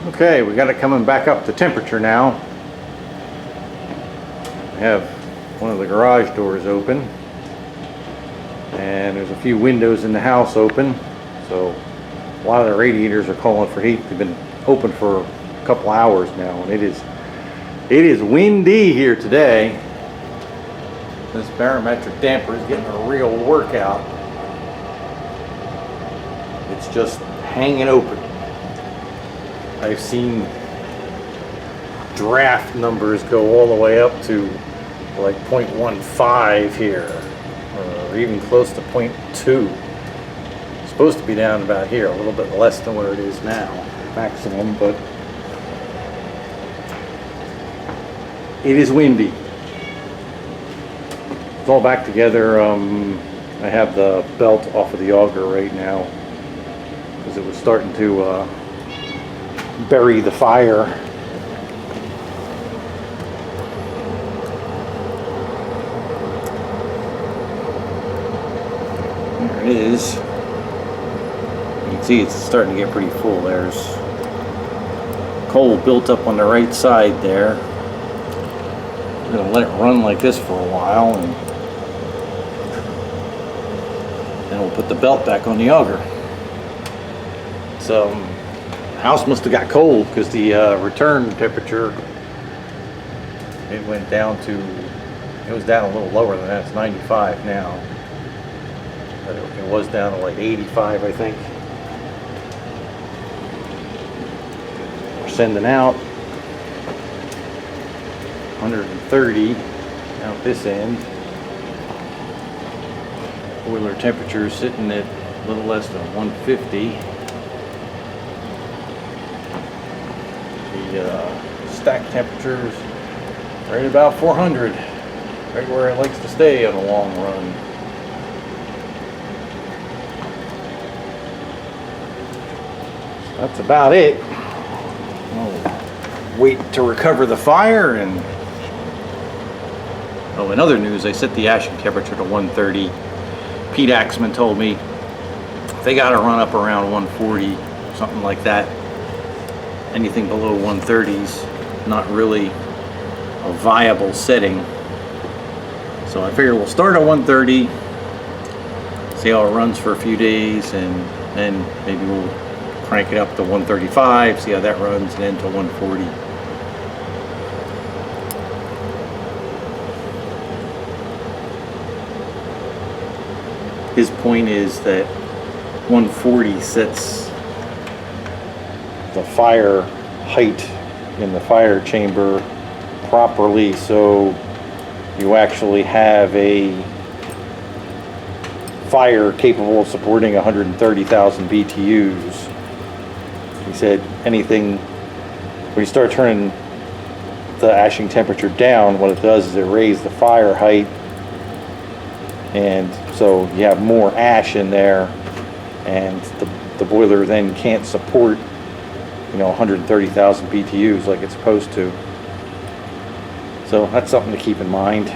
Okay, we got it coming back up to temperature now. We have one of the garage doors open, and there's a few windows in the house open, so a lot of the radiators are calling for heat. They've been open for a couple hours now, and it is windy here today. This barometric damper is getting a real workout. It's just hanging open. I've seen draft numbers go all the way up to like 0.15 here, or even close to 0.2. It's supposed to be down about here, a little bit less than where it is now, maximum, but it is windy. It's all back together. I have the belt off of the auger right now because it was starting to bury the fire. There it is. You can see it's starting to get pretty full. There's coal built up on the right side there. I'm going to let it run like this for a while, and then we'll put the belt back on the auger. So house must have got cold because the return temperature, it went down to, it was down a little lower than that. It's 95 now, but it was down to like 85, I think. We're sending out 130 out this end. Boiler temperature is sitting at a little less than 150. Stack temperatures right at about 400, right where it likes to stay on a long run. That's about it. I'll wait to recover the fire. And oh, in other news, I set the ashing temperature to 130. Pete Axeman told me they got to run up around 140, something like that. Anything below 130's not really a viable setting. So I figure we'll start at 130, see how it runs for a few days, and then maybe we'll crank it up to 135, see how that runs, and then to 140. His point is that 140 sets the fire height in the fire chamber properly, so you actually have a fire capable of supporting 130,000 BTUs. He said anything, when you start turning the ashing temperature down, what it does is it raises the fire height, and so you have more ash in there, and the boiler then can't support 130,000 BTUs like it's supposed to. So that's something to keep in mind.